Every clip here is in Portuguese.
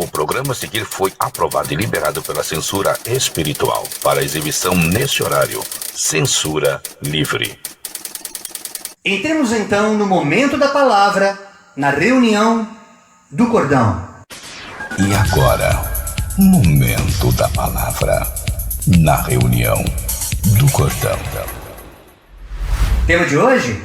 O programa a seguir foi aprovado e liberado pela censura espiritual para exibição neste horário. Censura livre. Entremos então no momento da palavra, na reunião do cordão. E agora, momento da palavra, na reunião do cordão. Tema de hoje?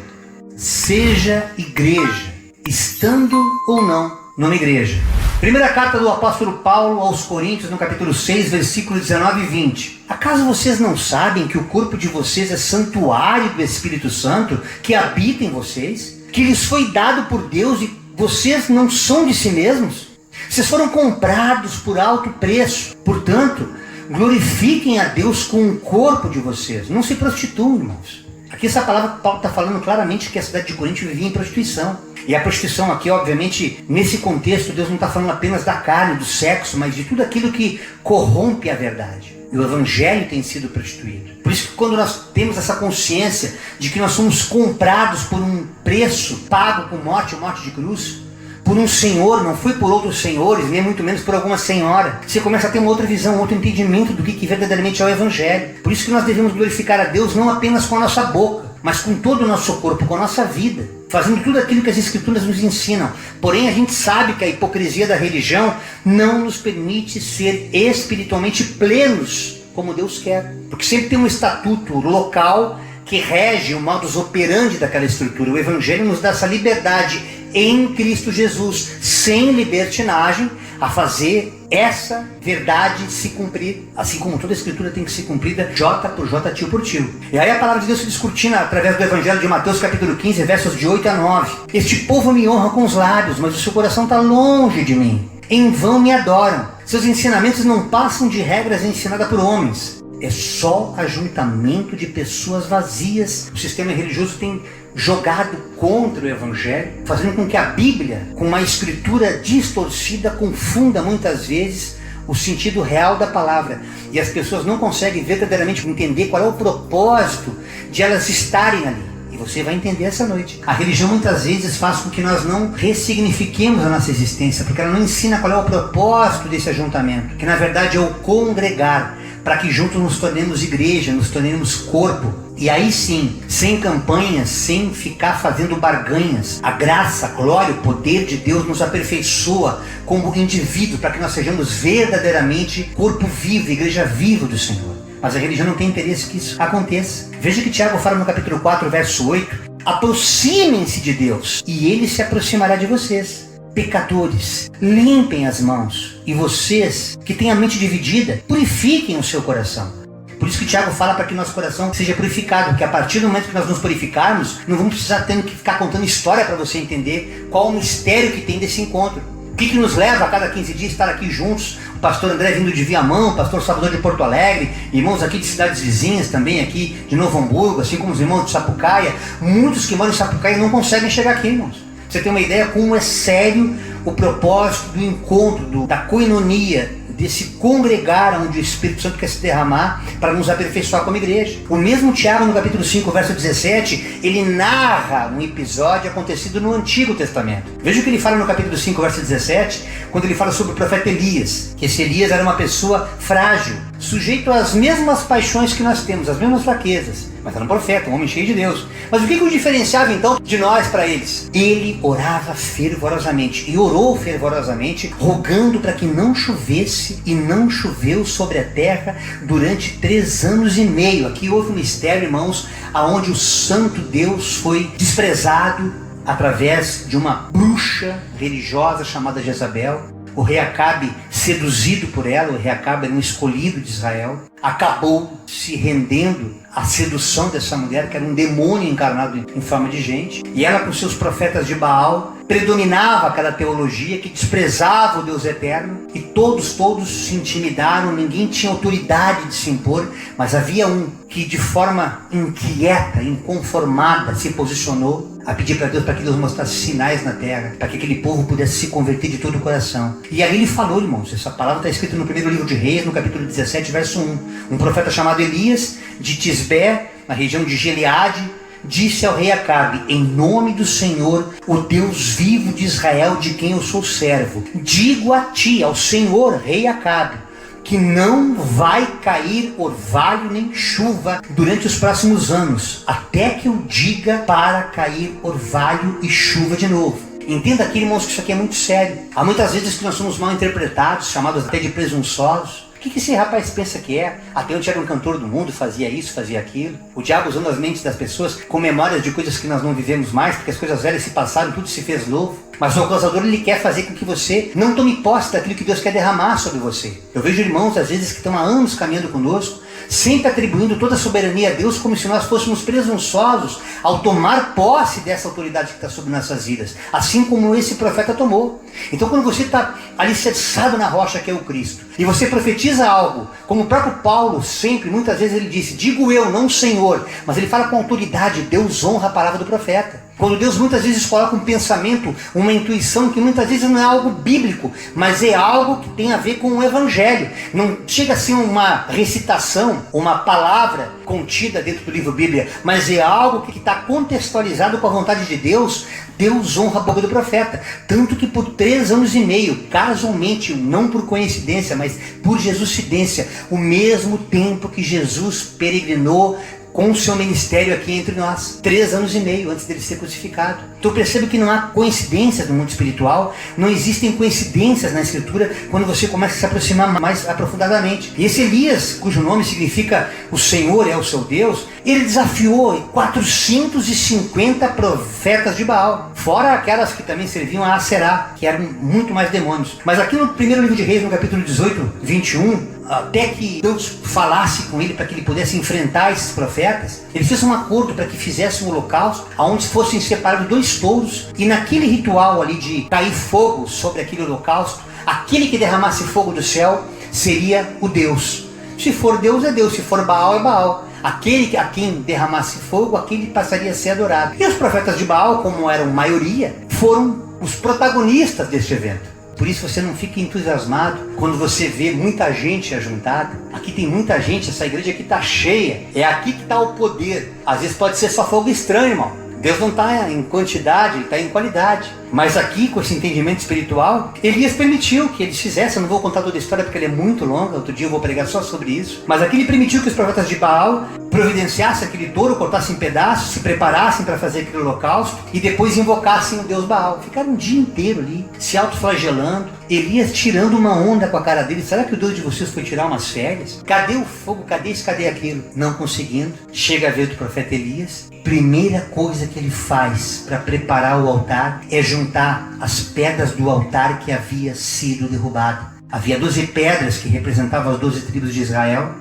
Seja igreja, estando ou não numa igreja. Primeira carta do apóstolo Paulo aos Coríntios, no capítulo 6, versículos 19 e 20. Acaso vocês não sabem que o corpo de vocês é santuário do Espírito Santo, que habita em vocês? Que lhes foi dado por Deus e vocês não são de si mesmos? Vocês foram comprados por alto preço. Portanto, glorifiquem a Deus com o corpo de vocês. Não se prostituam, irmãos. Aqui essa palavra, Paulo está falando claramente que a cidade de Corinto vivia em prostituição. E a prostituição aqui, obviamente, nesse contexto, Deus não está falando apenas da carne, do sexo, mas de tudo aquilo que corrompe a verdade. E o evangelho tem sido prostituído. Por isso que quando nós temos essa consciência de que nós somos comprados por um preço pago com morte, morte de cruz, por um senhor, não foi por outros senhores, nem muito menos por alguma senhora, você começa a ter uma outra visão, um outro entendimento do que verdadeiramente é o evangelho. Por isso que nós devemos glorificar a Deus não apenas com a nossa boca, mas com todo o nosso corpo, com a nossa vida, fazendo tudo aquilo que as Escrituras nos ensinam. Porém, a gente sabe que a hipocrisia da religião não nos permite ser espiritualmente plenos como Deus quer. Porque sempre tem um estatuto local que rege o modus operandi daquela estrutura. O Evangelho nos dá essa liberdade em Cristo Jesus, sem libertinagem, a fazer essa verdade se cumprir, assim como toda a Escritura tem que ser cumprida, J por J, tio por tio. E aí a palavra de Deus se descortina através do Evangelho de Mateus, capítulo 15, versos de 8 a 9. Este povo me honra com os lábios, mas o seu coração está longe de mim. Em vão me adoram. Seus ensinamentos não passam de regras ensinadas por homens. É só ajuntamento de pessoas vazias. O sistema religioso tem jogado contra o Evangelho, fazendo com que a Bíblia, com uma escritura distorcida, confunda muitas vezes o sentido real da palavra. E as pessoas não conseguem verdadeiramente entender qual é o propósito de elas estarem ali. E você vai entender essa noite. A religião muitas vezes faz com que nós não ressignifiquemos a nossa existência, porque ela não ensina qual é o propósito desse ajuntamento, que na verdade é o congregar, para que juntos nos tornemos igreja, nos tornemos corpo. E aí sim, sem campanhas, sem ficar fazendo barganhas, a graça, a glória, o poder de Deus nos aperfeiçoa como indivíduo, para que nós sejamos verdadeiramente corpo vivo, igreja viva do Senhor. Mas a religião não tem interesse que isso aconteça. Veja que Tiago fala no capítulo 4, verso 8, aproximem-se de Deus e Ele se aproximará de vocês. Pecadores, limpem as mãos, e vocês que têm a mente dividida, purifiquem o seu coração. Por isso que Tiago fala para que nosso coração seja purificado, porque a partir do momento que nós nos purificarmos, não vamos precisar ter que ficar contando história para você entender qual o mistério que tem desse encontro. O que nos leva a cada 15 dias estar aqui juntos, o pastor André vindo de Viamão, o pastor Salvador de Porto Alegre, irmãos aqui de cidades vizinhas também, aqui de Novo Hamburgo, assim como os irmãos de Sapucaia. Muitos que moram em Sapucaia não conseguem chegar aqui, irmãos. Você tem uma ideia como é sério o propósito do encontro, da koinonia, desse congregar onde o Espírito Santo quer se derramar para nos aperfeiçoar como igreja. O mesmo Tiago, no capítulo 5, verso 17, ele narra um episódio acontecido no Antigo Testamento. Veja o que ele fala no capítulo 5, verso 17, quando ele fala sobre o profeta Elias, que esse Elias era uma pessoa frágil, sujeito às mesmas paixões que nós temos, às mesmas fraquezas, mas era um profeta, um homem cheio de Deus. Mas o que o diferenciava então de nós para eles? Ele orava fervorosamente, e orou fervorosamente, rogando para que não chovesse, e não choveu sobre a terra durante 3 anos e meio. Aqui houve um mistério, irmãos, aonde o santo Deus foi desprezado através de uma bruxa religiosa chamada Jezabel. O rei Acabe, seduzido por ela, o rei Acabe era um escolhido de Israel, acabou se rendendo à sedução dessa mulher, que era um demônio encarnado em forma de gente. E ela, com seus profetas de Baal, predominava aquela teologia que desprezava o Deus eterno, e todos se intimidaram, ninguém tinha autoridade de se impor, mas havia um que de forma inquieta, inconformada, se posicionou a pedir para Deus, para que Deus mostrasse sinais na terra, para que aquele povo pudesse se converter de todo o coração. E aí ele falou, irmãos, essa palavra está escrita no primeiro livro de Reis, no capítulo 17, verso 1. Um profeta chamado Elias, de Tisbé, na região de Gileade, disse ao rei Acabe: em nome do Senhor, o Deus vivo de Israel, de quem eu sou servo, digo a ti, ao Senhor, rei Acabe, que não vai cair orvalho nem chuva durante os próximos anos, até que eu diga para cair orvalho e chuva de novo. Entenda aqui, irmãos, que isso aqui é muito sério. Há muitas vezes que nós somos mal interpretados, chamados até de presunçosos. O que esse rapaz pensa que é? Até onde era um cantor do mundo, fazia isso, fazia aquilo. O diabo usando as mentes das pessoas com memórias de coisas que nós não vivemos mais, porque as coisas velhas se passaram, tudo se fez novo. Mas o acusador, ele quer fazer com que você não tome posse daquilo que Deus quer derramar sobre você. Eu vejo irmãos, às vezes, que estão há anos caminhando conosco, sempre atribuindo toda a soberania a Deus, como se nós fôssemos presunçosos ao tomar posse dessa autoridade que está sobre nossas vidas, assim como esse profeta tomou. Então, quando você está alicerçado na rocha que é o Cristo, e você profetiza algo, como o próprio Paulo sempre, muitas vezes ele disse: digo eu, não o Senhor, mas ele fala com autoridade. Deus honra a palavra do profeta. Quando Deus muitas vezes coloca um pensamento, uma intuição que muitas vezes não é algo bíblico, mas é algo que tem a ver com o Evangelho. Não chega a ser uma recitação, uma palavra contida dentro do livro Bíblia, mas é algo que está contextualizado com a vontade de Deus. Deus honra a boca do profeta. Tanto que por 3 anos e meio, casualmente, não por coincidência, mas por Jesuscidência, o mesmo tempo que Jesus peregrinou com o seu ministério aqui entre nós, 3 anos e meio antes dele ser crucificado. Então perceba que não há coincidências no mundo espiritual, não existem coincidências na Escritura quando você começa a se aproximar mais aprofundadamente. E esse Elias, cujo nome significa o Senhor é o seu Deus, ele desafiou 450 profetas de Baal, fora aquelas que também serviam a Aserá, que eram muito mais demônios. Mas aqui no primeiro livro de Reis, no capítulo 18, 21, até que Deus falasse com ele para que ele pudesse enfrentar esses profetas, ele fez um acordo para que fizesse um holocausto onde fossem separados 2 touros, e naquele ritual ali de cair fogo sobre aquele holocausto, aquele que derramasse fogo do céu seria o Deus. Se for Deus, é Deus. Se for Baal, é Baal. Aquele a quem derramasse fogo, aquele passaria a ser adorado. E os profetas de Baal, como eram maioria, foram os protagonistas deste evento. Por isso você não fique entusiasmado quando você vê muita gente ajuntada. Aqui tem muita gente, essa igreja aqui está cheia. É aqui que está o poder. Às vezes pode ser só fogo estranho, irmão. Deus não está em quantidade, ele está em qualidade. Mas aqui, com esse entendimento espiritual, Elias permitiu que eles fizessem. Eu não vou contar toda a história porque ela é muito longa, outro dia eu vou pregar só sobre isso. Mas aqui ele permitiu que os profetas de Baal providenciassem aquele touro, cortassem em pedaços, se preparassem para fazer aquele holocausto e depois invocassem o Deus Baal. Ficaram um dia inteiro ali, se autoflagelando. Elias tirando uma onda com a cara dele. Será que o Deus de vocês foi tirar umas férias? Cadê o fogo? Cadê isso? Cadê aquilo? Não conseguindo. Chega a vez do profeta Elias. Primeira coisa que ele faz para preparar o altar é juntar as pedras do altar que havia sido derrubado. Havia 12 pedras que representavam as 12 tribos de Israel.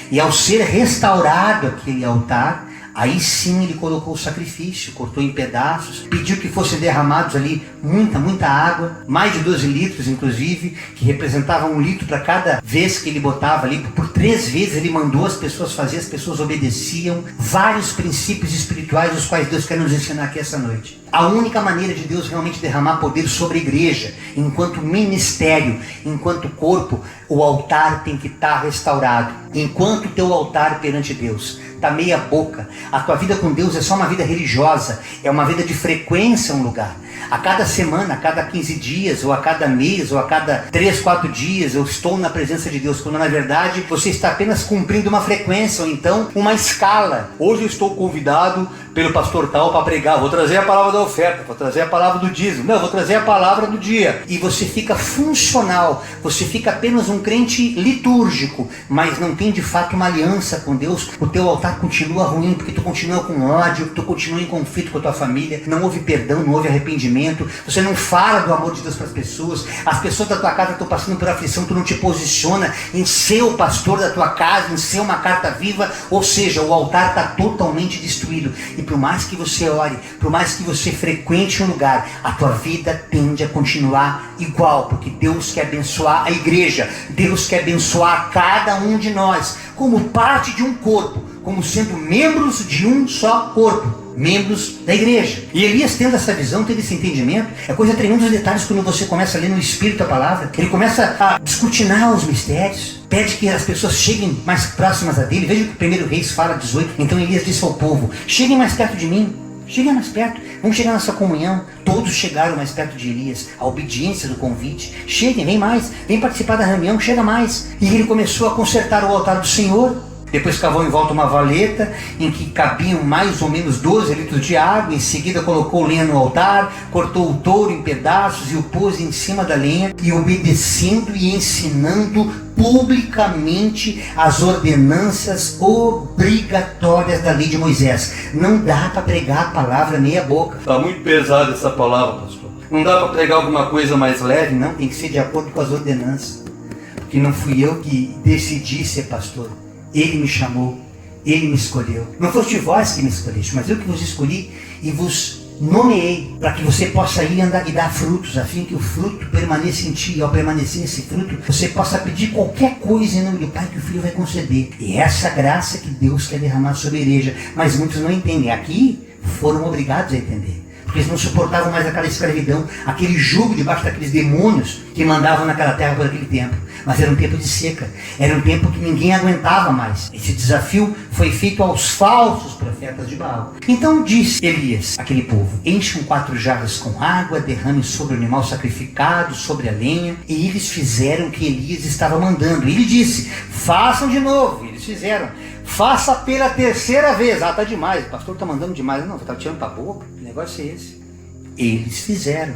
E ao ser restaurado aquele altar, aí sim ele colocou o sacrifício, cortou em pedaços, pediu que fossem derramados ali muita água, mais de 12 litros inclusive, que representavam 1 litro para cada vez que ele botava ali. Por 3 vezes ele mandou as pessoas fazer, as pessoas obedeciam. Vários princípios espirituais os quais Deus quer nos ensinar aqui essa noite. A única maneira de Deus realmente derramar poder sobre a igreja, enquanto ministério, enquanto corpo, o altar tem que estar restaurado. Enquanto o teu altar perante Deus está meia boca, a tua vida com Deus é só uma vida religiosa, é uma vida de frequência a um lugar. A cada semana, a cada 15 dias, ou a cada mês, ou a cada 3, 4 dias, eu estou na presença de Deus, quando na verdade você está apenas cumprindo uma frequência, ou então uma escala. Hoje eu estou convidado pelo pastor tal para pregar, vou trazer a palavra da oferta, vou trazer a palavra do dízimo, não, vou trazer a palavra do dia. E você fica funcional, você fica apenas um crente litúrgico, mas não tem de fato uma aliança com Deus. O teu altar continua ruim, porque tu continua com ódio, tu continua em conflito com a tua família, não houve perdão, não houve arrependimento, você não fala do amor de Deus para as pessoas da tua casa estão passando por aflição, tu não te posiciona em ser o pastor da tua casa, em ser uma carta viva, ou seja, o altar está totalmente destruído. E por mais que você ore, por mais que você frequente um lugar, a tua vida tende a continuar igual, porque Deus quer abençoar a igreja, Deus quer abençoar cada um de nós, como parte de um corpo, como sendo membros de um só corpo. membros da igreja. E Elias, tendo essa visão, tendo esse entendimento, é coisa tremenda os detalhes quando você começa a ler no Espírito a palavra. Ele começa a descortinar os mistérios, pede que as pessoas cheguem mais próximas a dele. Veja o que o 1 Reis fala, 18. Então Elias disse ao povo: cheguem mais perto de mim. Cheguem mais perto, vamos chegar nessa comunhão. Todos chegaram mais perto de Elias, a obediência do convite. Cheguem, vem mais, vem participar da reunião, chega mais. E ele começou a consertar o altar do Senhor. Depois cavou em volta uma valeta em que cabiam mais ou menos 12 litros de água. Em seguida colocou lenha no altar, cortou o touro em pedaços e o pôs em cima da lenha, e obedecendo e ensinando publicamente as ordenanças obrigatórias da lei de Moisés. Não dá para pregar a palavra meia boca. Está muito pesada essa palavra, pastor. Não dá para pregar alguma coisa mais leve, não. Tem que ser de acordo com as ordenanças. Porque não fui eu que decidi ser pastor. Ele me chamou, Ele me escolheu. Não foste vós que me escolheste, mas eu que vos escolhi e vos nomeei, para que você possa ir andar e dar frutos, a fim que o fruto permaneça em ti. E ao permanecer esse fruto, você possa pedir qualquer coisa em nome do Pai, que o Filho vai conceder. E essa graça que Deus quer derramar sobre a igreja. Mas muitos não entendem. Aqui foram obrigados a entender, porque eles não suportavam mais aquela escravidão, aquele jugo debaixo daqueles demônios que mandavam naquela terra por aquele tempo. Mas era um tempo de seca, era um tempo que ninguém aguentava mais. Esse desafio foi feito aos falsos profetas de Baal. Então disse Elias àquele povo: encham 4 jarras com água, derramem sobre o animal sacrificado, sobre a lenha. E eles fizeram o que Elias estava mandando. E ele disse: façam de novo. E eles fizeram. Faça pela 3ª vez. Ah, tá demais, o pastor tá mandando demais. Não, você tá tirando pra boca. O negócio é esse. Eles fizeram.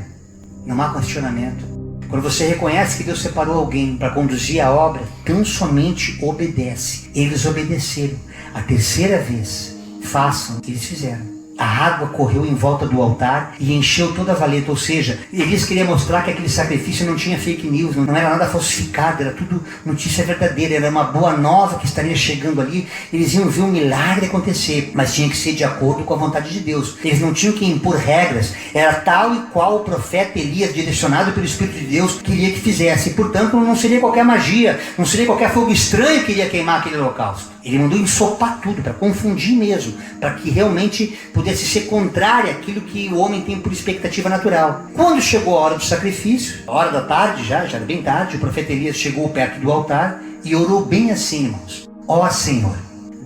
Não há questionamento. Quando você reconhece que Deus separou alguém para conduzir a obra, tão somente obedece. Eles obedeceram. A 3ª vez, façam o que eles fizeram. A água correu em volta do altar e encheu toda a valeta. Ou seja, Elias queria mostrar que aquele sacrifício não tinha fake news, não era nada falsificado, era tudo notícia verdadeira, era uma boa nova que estaria chegando ali. Eles iam ver um milagre acontecer, mas tinha que ser de acordo com a vontade de Deus. Eles não tinham que impor regras, era tal e qual o profeta Elias, direcionado pelo Espírito de Deus, queria que fizesse. E, portanto, não seria qualquer magia, não seria qualquer fogo estranho que iria queimar aquele holocausto. Ele mandou ensopar tudo, para confundir mesmo, para que realmente pudesse ser contrário àquilo que o homem tem por expectativa natural. Quando chegou a hora do sacrifício, a hora da tarde, já era bem tarde, o profeta Elias chegou perto do altar e orou bem assim, irmãos: ó Senhor,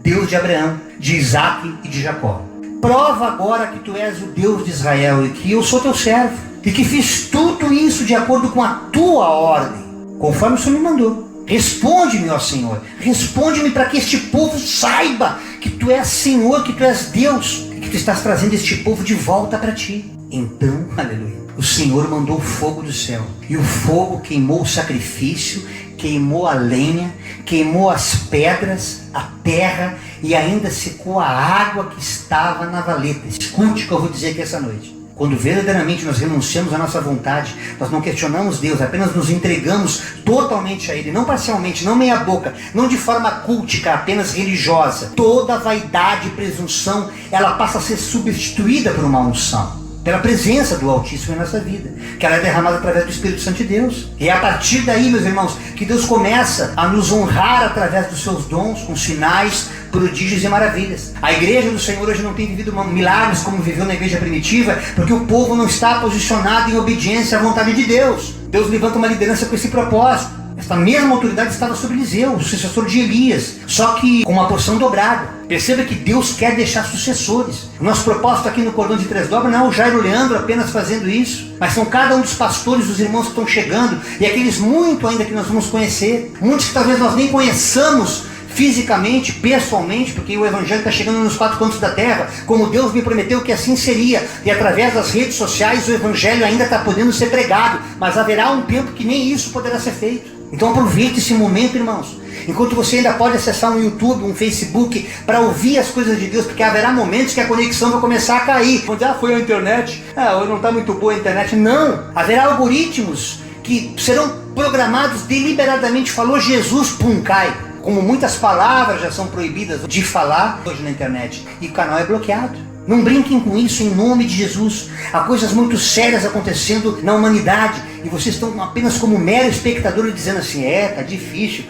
Deus de Abraão, de Isaque e de Jacó, prova agora que tu és o Deus de Israel e que eu sou teu servo, e que fiz tudo isso de acordo com a tua ordem, conforme o Senhor me mandou. Responde-me, ó Senhor, responde-me, para que este povo saiba que tu és Senhor, que tu és Deus, e que tu estás trazendo este povo de volta para ti. Então, aleluia, o Senhor mandou fogo do céu, e o fogo queimou o sacrifício, queimou a lenha, queimou as pedras, a terra, e ainda secou a água que estava na valeta. Escute o que eu vou dizer aqui essa noite. Quando verdadeiramente nós renunciamos à nossa vontade, nós não questionamos Deus, apenas nos entregamos totalmente a Ele, não parcialmente, não meia boca, não de forma cultica, apenas religiosa. Toda vaidade e presunção, ela passa a ser substituída por uma unção, pela presença do Altíssimo em nossa vida, que ela é derramada através do Espírito Santo de Deus. E é a partir daí, meus irmãos, que Deus começa a nos honrar através dos seus dons, com sinais, prodígios e maravilhas. A igreja do Senhor hoje não tem vivido milagres como viveu na igreja primitiva, porque o povo não está posicionado em obediência à vontade de Deus. Deus levanta uma liderança com esse propósito. Esta mesma autoridade estava sobre Eliseu, o sucessor de Elias, só que com uma porção dobrada. Perceba que Deus quer deixar sucessores. O nosso propósito aqui no Cordão de Três Dobras não é o Jairo Leandro apenas fazendo isso, mas são cada um dos pastores, dos irmãos que estão chegando, e aqueles muito ainda que nós vamos conhecer, muitos que talvez nós nem conheçamos fisicamente, pessoalmente, porque o Evangelho está chegando nos 4 cantos da terra, como Deus me prometeu que assim seria, e através das redes sociais o Evangelho ainda está podendo ser pregado, mas haverá um tempo que nem isso poderá ser feito. Então aproveite esse momento, irmãos, enquanto você ainda pode acessar um YouTube, um Facebook, para ouvir as coisas de Deus, porque haverá momentos que a conexão vai começar a cair. Quando foi a internet, hoje não está muito boa a internet. Não, haverá algoritmos que serão programados deliberadamente. Falou Jesus, pum, cai. Como muitas palavras já são proibidas de falar hoje na internet, e o canal é bloqueado. Não brinquem com isso em nome de Jesus. Há coisas muito sérias acontecendo na humanidade, e vocês estão apenas como mero espectador dizendo assim: tá difícil,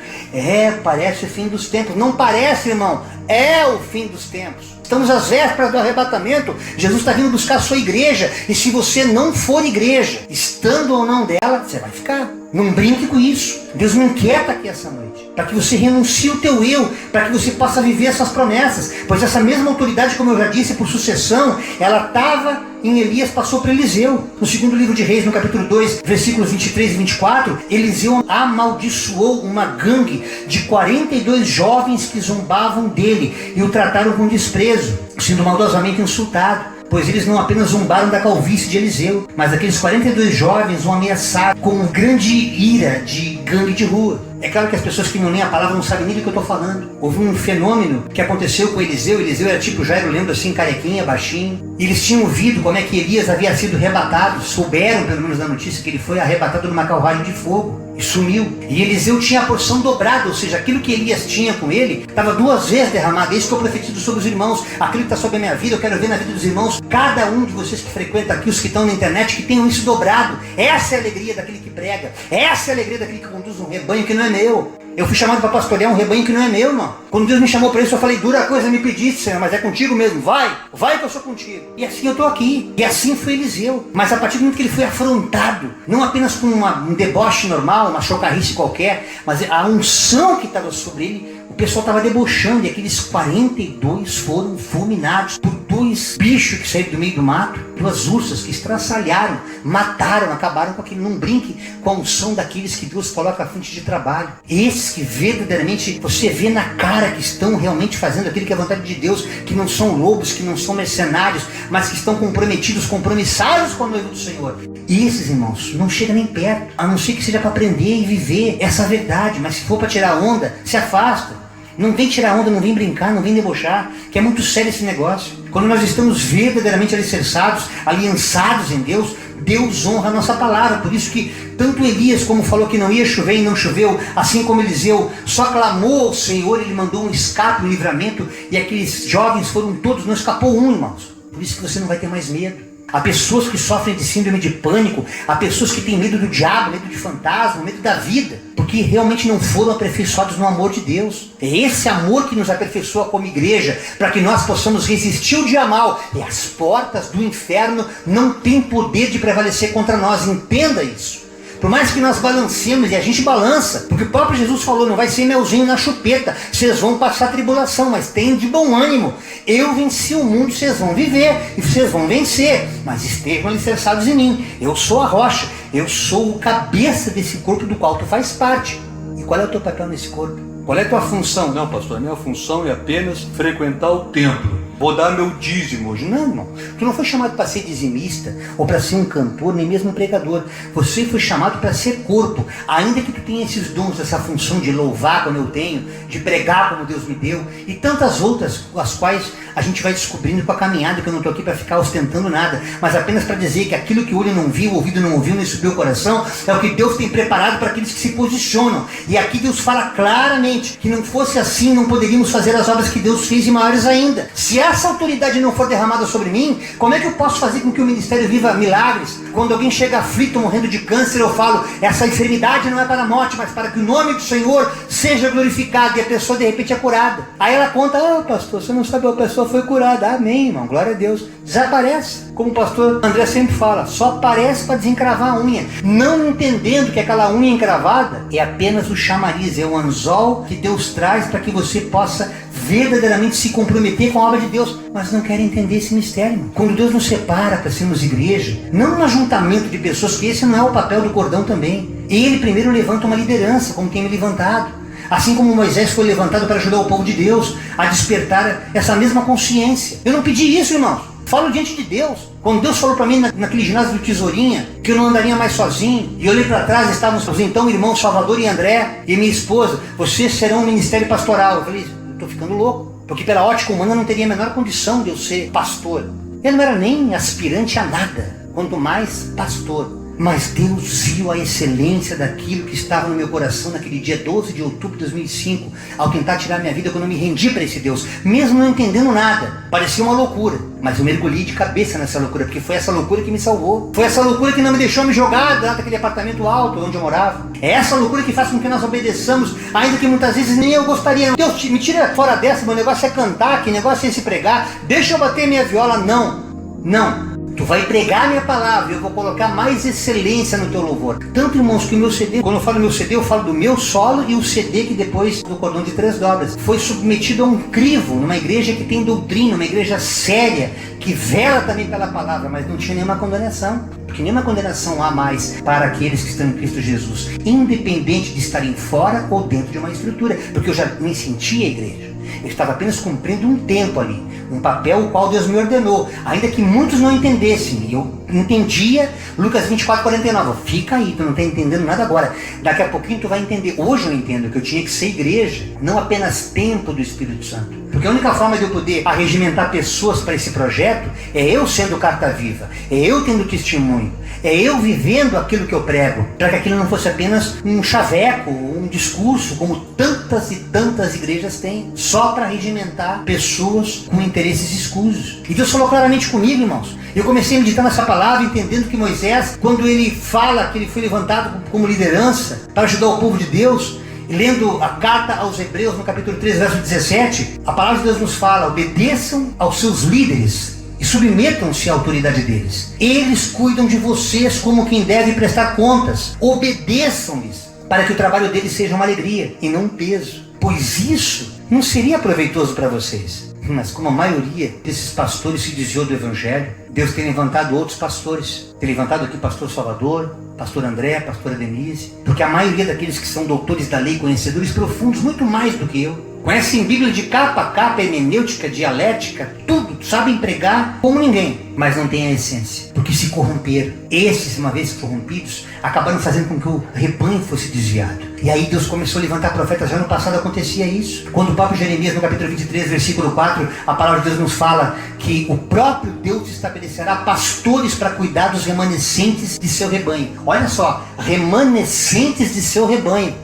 parece o fim dos tempos. Não parece, irmão, é o fim dos tempos. Estamos às vésperas do arrebatamento. Jesus está vindo buscar a sua igreja. E se você não for igreja, estando ou não dela, você vai ficar. Não brinque com isso. Deus me inquieta aqui essa noite, para que você renuncie o teu eu, para que você possa viver essas promessas. Pois essa mesma autoridade, como eu já disse, por sucessão, ela estava em Elias, passou para Eliseu. No segundo livro de Reis, no capítulo 2, versículos 23 e 24, Eliseu amaldiçoou uma gangue de 42 jovens que zombavam dele e o trataram com desprezo, sendo maldosamente insultado. Pois eles não apenas zombaram da calvície de Eliseu, mas aqueles 42 jovens o ameaçaram com grande ira de gangue de rua. É claro que as pessoas que não leem a palavra não sabem nem do que eu estou falando. Houve um fenômeno que aconteceu com Eliseu. Eliseu era tipo Jairo, lembro assim, carequinha, baixinho. E eles tinham ouvido como é que Elias havia sido arrebatado. Souberam, pelo menos, da notícia que ele foi arrebatado numa carruagem de fogo e sumiu. E Eliseu tinha a porção dobrada, ou seja, aquilo que Elias tinha com ele estava 2 vezes derramado. É isso que eu profetizo sobre os irmãos. Aquilo que está sobre a minha vida, eu quero ver na vida dos irmãos. Cada um de vocês que frequenta aqui, os que estão na internet, que tenham isso dobrado. Essa é a alegria daquele que prega. Essa é a alegria daquele que conduz um rebanho que não é meu. Eu fui chamado para pastorear um rebanho que não é meu, irmão. Quando Deus me chamou para isso, eu falei, dura coisa me pediste, Senhor, mas é contigo mesmo. Vai que eu sou contigo. E assim eu estou aqui. E assim foi Eliseu. Mas a partir do momento que ele foi afrontado, não apenas com um deboche normal, uma chocarrice qualquer, mas a unção que estava sobre ele, o pessoal estava debochando, e aqueles 42 foram fulminados por 2 bichos que saíram do meio do mato, 2 ursas que estraçalharam, mataram, acabaram com aquele. Não brinque com a unção daqueles que Deus coloca à frente de trabalho. Esses que verdadeiramente você vê na cara que estão realmente fazendo aquilo que é a vontade de Deus, que não são lobos, que não são mercenários, mas que estão comprometidos, compromissados com a noiva do Senhor. E esses, irmãos, não chegam nem perto, a não ser que seja para aprender e viver essa verdade. Mas se for para tirar onda, se afasta. Não vem tirar onda, não vem brincar, não vem debochar, que é muito sério esse negócio. Quando nós estamos verdadeiramente alicerçados, aliançados em Deus, Deus honra a nossa palavra. Por isso que tanto Elias, como falou que não ia chover e não choveu, assim como Eliseu só clamou ao Senhor, ele mandou um escape, um livramento, e aqueles jovens foram todos, não escapou um, irmãos. Por isso que você não vai ter mais medo. Há pessoas que sofrem de síndrome de pânico, há pessoas que têm medo do diabo, medo de fantasma, medo da vida, porque realmente não foram aperfeiçoados no amor de Deus. É esse amor que nos aperfeiçoa como igreja, para que nós possamos resistir ao dia mal. E as portas do inferno não têm poder de prevalecer contra nós, entenda isso. Por mais que nós balancemos, e a gente balança, porque o próprio Jesus falou, não vai ser melzinho na chupeta, vocês vão passar tribulação, mas tenham de bom ânimo. Eu venci o mundo, vocês vão viver, e vocês vão vencer, mas estejam alicerçados em mim. Eu sou a rocha, eu sou o cabeça desse corpo do qual tu faz parte. E qual é o teu papel nesse corpo? Qual é a tua função? Não, pastor, a minha função é apenas frequentar o templo. Vou dar meu dízimo hoje. Não, irmão. Tu não foi chamado para ser dizimista, ou para ser um cantor, nem mesmo um pregador. Você foi chamado para ser corpo. Ainda que tu tenha esses dons, essa função de louvar como eu tenho, de pregar como Deus me deu, e tantas outras, as quais a gente vai descobrindo com a caminhada, que eu não estou aqui para ficar ostentando nada, mas apenas para dizer que aquilo que o olho não viu, o ouvido não ouviu, nem subiu o coração, é o que Deus tem preparado para aqueles que se posicionam. E aqui Deus fala claramente que não fosse assim, não poderíamos fazer as obras que Deus fez e maiores ainda. Se essa autoridade não for derramada sobre mim, como é que eu posso fazer com que o ministério viva milagres? Quando alguém chega aflito, morrendo de câncer, eu falo, essa enfermidade não é para a morte, mas para que o nome do Senhor seja glorificado, e a pessoa de repente é curada. Aí ela conta, pastor, você não sabe, a pessoa foi curada. Amém, irmão, glória a Deus. Desaparece. Como o pastor André sempre fala, só aparece para desencravar a unha, não entendendo que aquela unha encravada é apenas o chamariz, é o anzol que Deus traz para que você possa verdadeiramente se comprometer com a obra de Deus, mas não querem entender esse mistério, irmão. Quando Deus nos separa para sermos igreja, não um ajuntamento de pessoas, que esse não é o papel do cordão também. Ele primeiro levanta uma liderança, como tem me levantado. Assim como Moisés foi levantado para ajudar o povo de Deus a despertar essa mesma consciência. Eu não pedi isso, irmãos. Falo diante de Deus. Quando Deus falou para mim naquele ginásio do Tesourinha que eu não andaria mais sozinho, e eu olhei para trás, estávamos os então irmãos Salvador e André e minha esposa, vocês serão um ministério pastoral. Eu falei, estou ficando louco, porque pela ótica humana não teria a menor condição de eu ser pastor. Eu não era nem aspirante a nada, quanto mais pastor. Mas Deus viu a excelência daquilo que estava no meu coração naquele dia 12 de outubro de 2005, ao tentar tirar minha vida, quando eu me rendi para esse Deus, mesmo não entendendo nada. Parecia uma loucura. Mas eu mergulhei de cabeça nessa loucura, porque foi essa loucura que me salvou. Foi essa loucura que não me deixou me jogar dentro daquele apartamento alto onde eu morava. É essa loucura que faz com que nós obedeçamos, ainda que muitas vezes nem eu gostaria. Deus, me tira fora dessa, meu negócio é cantar, que negócio é se pregar. Deixa eu bater minha viola. Não. Tu vai pregar minha palavra, eu vou colocar mais excelência no teu louvor. Tanto, irmãos, que o meu CD, quando eu falo meu CD, eu falo do meu solo e o CD que depois do cordão de 3 dobras foi submetido a um crivo, numa igreja que tem doutrina, uma igreja séria, que vela também pela palavra, mas não tinha nenhuma condenação. Porque nenhuma condenação há mais para aqueles que estão em Cristo Jesus, independente de estarem fora ou dentro de uma estrutura, porque eu já nem sentia a igreja. Eu estava apenas cumprindo um tempo ali, um papel o qual Deus me ordenou, ainda que muitos não entendessem. Eu entendia Lucas 24:49. Fica aí, tu não está entendendo nada agora. Daqui a pouquinho tu vai entender. Hoje eu entendo que eu tinha que ser igreja, não apenas templo do Espírito Santo. Porque a única forma de eu poder arregimentar pessoas para esse projeto é eu sendo carta viva, é eu tendo testemunho, é eu vivendo aquilo que eu prego, para que aquilo não fosse apenas um chaveco, um discurso, como tantas e tantas igrejas têm, só para arregimentar pessoas com interesses escusos. E Deus falou claramente comigo, irmãos. Eu comecei a meditar nessa palavra, entendendo que Moisés, quando ele fala que ele foi levantado como liderança para ajudar o povo de Deus, lendo a carta aos Hebreus, no capítulo 3, verso 17, a palavra de Deus nos fala: obedeçam aos seus líderes e submetam-se à autoridade deles. Eles cuidam de vocês como quem deve prestar contas. Obedeçam-lhes, para que o trabalho deles seja uma alegria e não um peso, pois isso não seria proveitoso para vocês. Mas como a maioria desses pastores se desviou do Evangelho, Deus tem levantado outros pastores. Tem levantado aqui pastor Salvador, pastor André, pastora Denise, porque a maioria daqueles que são doutores da lei, conhecedores profundos, muito mais do que eu, conhecem Bíblia de capa a capa, hermenêutica, dialética, tudo, sabem pregar como ninguém, mas não têm a essência, porque se corromperam. Esses, uma vez corrompidos, acabaram fazendo com que o rebanho fosse desviado. E aí Deus começou a levantar profetas. Já no passado acontecia isso. Quando o próprio Jeremias, no capítulo 23, versículo 4, a palavra de Deus nos fala que o próprio Deus estabelecerá pastores para cuidar dos remanescentes de seu rebanho. Olha só, remanescentes de seu rebanho.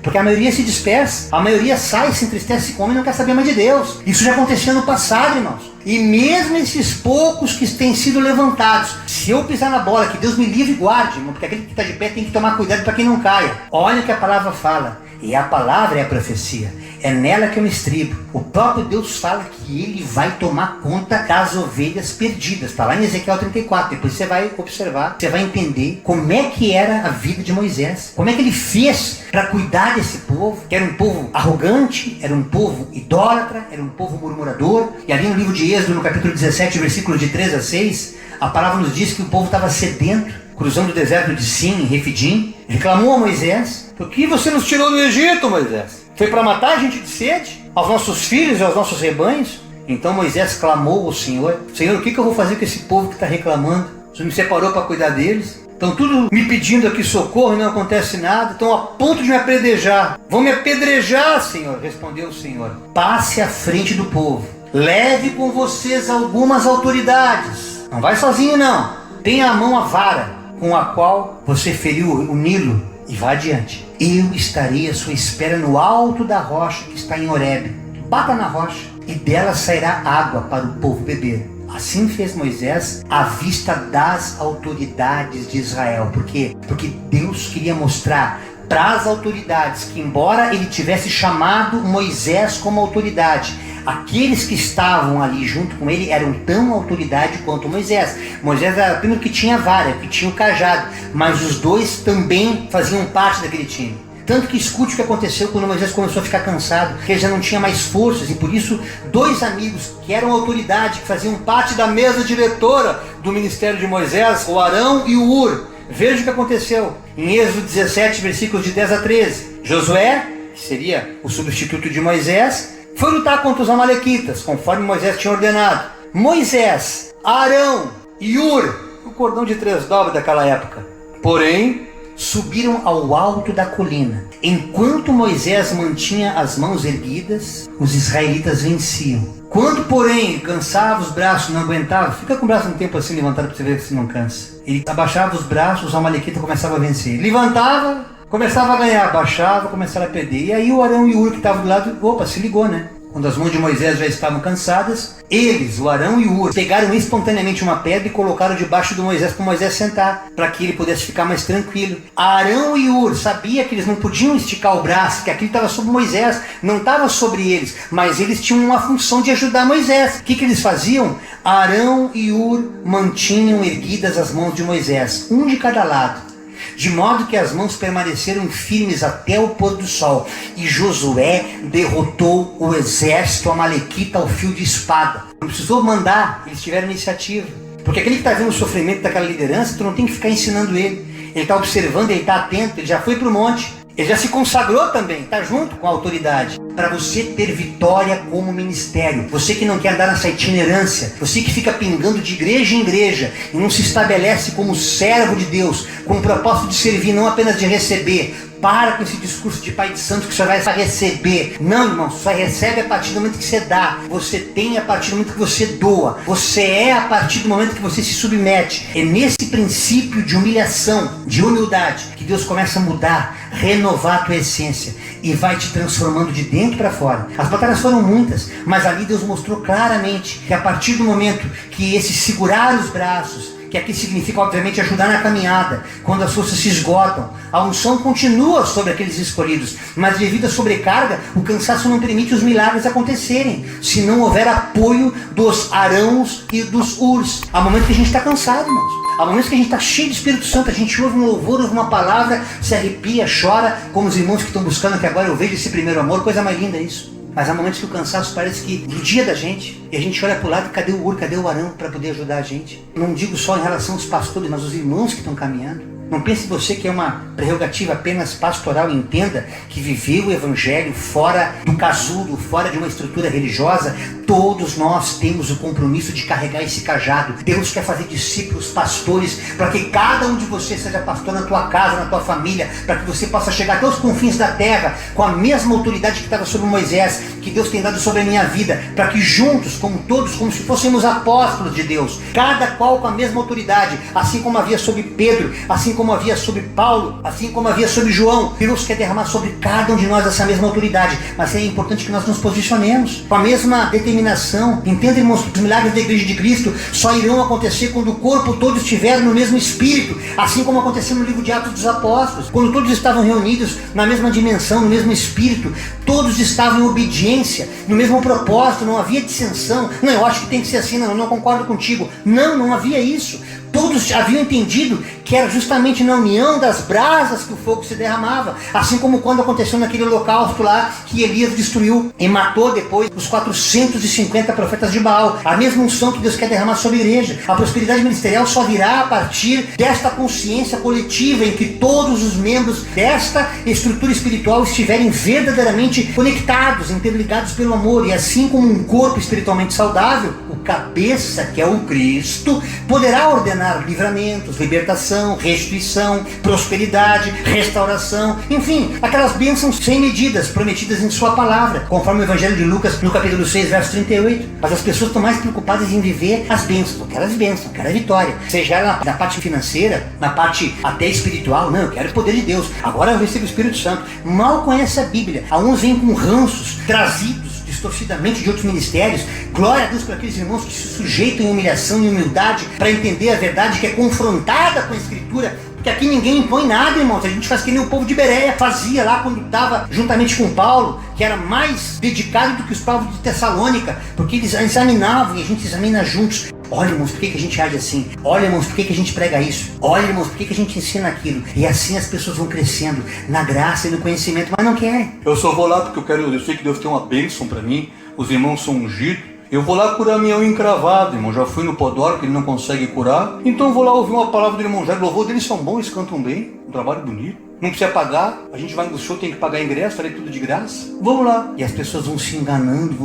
Porque a maioria se dispersa, a maioria sai, se entristece, se come e não quer saber mais de Deus. Isso já acontecia no passado, irmãos. E mesmo esses poucos que têm sido levantados, se eu pisar na bola, que Deus me livre e guarde, irmão, porque aquele que está de pé tem que tomar cuidado para que não caia. Olha o que a palavra fala. E a palavra é a profecia. É nela que eu me estribo. O próprio Deus fala que Ele vai tomar conta das ovelhas perdidas. Está lá em Ezequiel 34. Depois você vai observar, você vai entender como é que era a vida de Moisés. Como é que ele fez para cuidar desse povo, que era um povo arrogante, era um povo idólatra, era um povo murmurador. E ali no livro de Êxodo, no capítulo 17, versículos de 3 a 6, a palavra nos diz que o povo estava sedento, cruzando o deserto de Sim, em Refidim, reclamou a Moisés: por que você nos tirou do Egito, Moisés? Foi para matar a gente de sede? Aos nossos filhos e aos nossos rebanhos? Então Moisés clamou ao Senhor: Senhor, o que eu vou fazer com esse povo que está reclamando? O Senhor me separou para cuidar deles? Estão tudo me pedindo aqui socorro e não acontece nada. Estão a ponto de me apedrejar. Vão me apedrejar, Senhor. Respondeu o Senhor: passe à frente do povo. Leve com vocês algumas autoridades. Não vai sozinho, não. Tenha à mão a vara com a qual você feriu o Nilo e vá adiante. Eu estarei à sua espera no alto da rocha que está em Horebe. Bata na rocha e dela sairá água para o povo beber. Assim fez Moisés à vista das autoridades de Israel. Por quê? Porque Deus queria mostrar para as autoridades que, embora ele tivesse chamado Moisés como autoridade, aqueles que estavam ali junto com ele eram tão autoridade quanto Moisés. Moisés era apenas o que tinha vara, que tinha o cajado, mas os dois também faziam parte daquele time. Tanto que escute o que aconteceu quando Moisés começou a ficar cansado, que ele já não tinha mais forças, e por isso dois amigos que eram autoridade, que faziam parte da mesa diretora do ministério de Moisés, o Arão e o Ur, veja o que aconteceu em Êxodo 17, versículos de 10 a 13. Josué, que seria o substituto de Moisés, foi lutar contra os amalequitas, conforme Moisés tinha ordenado. Moisés, Arão e Ur, o cordão de 3 dobras daquela época, porém, subiram ao alto da colina. Enquanto Moisés mantinha as mãos erguidas, os israelitas venciam. Quando, porém, cansava os braços, não aguentava, fica com o braço um tempo assim levantado para você ver se não cansa. Ele abaixava os braços, os amalequitas começavam a vencer. Levantava, começava a ganhar, abaixava, começava a perder. E aí o Arão e o Ur que estavam do lado, opa, se ligou, né? quando as mãos de Moisés já estavam cansadas, eles, o Arão e o Hur, pegaram espontaneamente uma pedra e colocaram debaixo do Moisés para Moisés sentar, para que ele pudesse ficar mais tranquilo. Arão e Hur sabia que eles não podiam esticar o braço, que aquilo estava sobre Moisés, não estava sobre eles, mas eles tinham uma função de ajudar Moisés. O que eles faziam? Arão e Hur mantinham erguidas as mãos de Moisés, um de cada lado, de modo que as mãos permaneceram firmes até o pôr do sol. E Josué derrotou o exército amalequita ao fio de espada. Não precisou mandar, eles tiveram iniciativa. Porque aquele que está vendo o sofrimento daquela liderança, tu não tem que ficar ensinando ele. Ele está observando, ele está atento, ele já foi para o monte. Ele já se consagrou também, está junto com a autoridade. Para você ter vitória como ministério. Você que não quer andar nessa itinerância. Você que fica pingando de igreja em igreja e não se estabelece como servo de Deus, com o propósito de servir, não apenas de receber. Para com esse discurso de pai de santo que você vai receber. Não, irmão, só recebe a partir do momento que você dá. Você tem a partir do momento que você doa. Você é a partir do momento que você se submete. É nesse princípio de humilhação, de humildade, que Deus começa a mudar, renovar a tua essência e vai te transformando de dentro para fora. As batalhas foram muitas, mas ali Deus mostrou claramente que a partir do momento que esse segurar os braços, que aqui significa obviamente ajudar na caminhada, quando as forças se esgotam, a unção continua sobre aqueles escolhidos, mas devido à sobrecarga, o cansaço não permite os milagres acontecerem, se não houver apoio dos Arãos e dos Hurs. Há momentos que a gente está cansado, irmãos. Há momentos que a gente está cheio do Espírito Santo, a gente ouve um louvor, ouve uma palavra, se arrepia, chora, como os irmãos que estão buscando, que agora eu vejo esse primeiro amor, coisa mais linda isso. Mas há momentos que o cansaço parece que judia da gente, e a gente olha para o lado, cadê o Hur, cadê o Arão para poder ajudar a gente? Não digo só em relação aos pastores, mas os irmãos que estão caminhando. Não pense você que é uma prerrogativa apenas pastoral, entenda que viver o evangelho fora do casulo, fora de uma estrutura religiosa, todos nós temos o compromisso de carregar esse cajado. Deus quer fazer discípulos, pastores, para que cada um de vocês seja pastor na tua casa, na tua família, para que você possa chegar até os confins da terra com a mesma autoridade que estava sobre Moisés, que Deus tem dado sobre a minha vida, para que juntos, como todos, como se fôssemos apóstolos de Deus, cada qual com a mesma autoridade, assim como havia sobre Pedro, assim como havia sobre Paulo, assim como havia sobre João, Deus quer derramar sobre cada um de nós essa mesma autoridade, mas é importante que nós nos posicionemos com a mesma determinação. Entenda, irmãos, que os milagres da Igreja de Cristo só irão acontecer quando o corpo todo estiver no mesmo espírito, assim como aconteceu no livro de Atos dos Apóstolos, quando todos estavam reunidos na mesma dimensão, no mesmo espírito, todos estavam em obediência, no mesmo propósito, não havia dissensão. Não, eu acho que tem que ser assim, não concordo contigo. Não havia isso. Todos haviam entendido que era justamente na união das brasas que o fogo se derramava. Assim como quando aconteceu naquele holocausto lá que Elias destruiu e matou depois os 450 profetas de Baal. A mesma unção que Deus quer derramar sobre a igreja. A prosperidade ministerial só virá a partir desta consciência coletiva em que todos os membros desta estrutura espiritual estiverem verdadeiramente conectados, interligados pelo amor. E assim como um corpo espiritualmente saudável, o cabeça, que é o Cristo, poderá ordenar livramentos, libertação, restituição, prosperidade, restauração, enfim, aquelas bênçãos sem medidas prometidas em sua palavra, conforme o Evangelho de Lucas no capítulo 6, verso 38. Mas as pessoas estão mais preocupadas em viver as bênçãos. Eu quero as bênçãos, eu quero a vitória, seja na parte financeira, na parte até espiritual. Não, eu quero o poder de Deus, agora eu recebo o Espírito Santo. Mal conhece a Bíblia. Alguns vêm com ranços trazidos distorcidamente de outros ministérios. Glória a Deus por aqueles irmãos que se sujeitam em humilhação e humildade para entender a verdade que é confrontada com a Escritura, porque aqui ninguém impõe nada, irmãos. A gente faz que nem o povo de Bereia fazia lá quando estava juntamente com Paulo, que era mais dedicado do que os povos de Tessalônica, porque eles examinavam e a gente examina juntos. Olha, irmãos, por que a gente age assim? Olha, irmãos, por que a gente prega isso? Olha, irmãos, por que a gente ensina aquilo? E assim as pessoas vão crescendo na graça e no conhecimento, mas não querem. Eu só vou lá porque eu sei que Deus tem uma bênção para mim, os irmãos são ungidos. Eu vou lá curar minha unha encravada, irmão. Já fui no podólogo, que ele não consegue curar. Então eu vou lá ouvir uma palavra do irmão Jair. O louvor deles são bons, eles cantam bem. Um trabalho bonito. Não precisa pagar. A gente vai no show, tem que pagar ingresso, falei tudo de graça. Vamos lá. E as pessoas vão se enganando.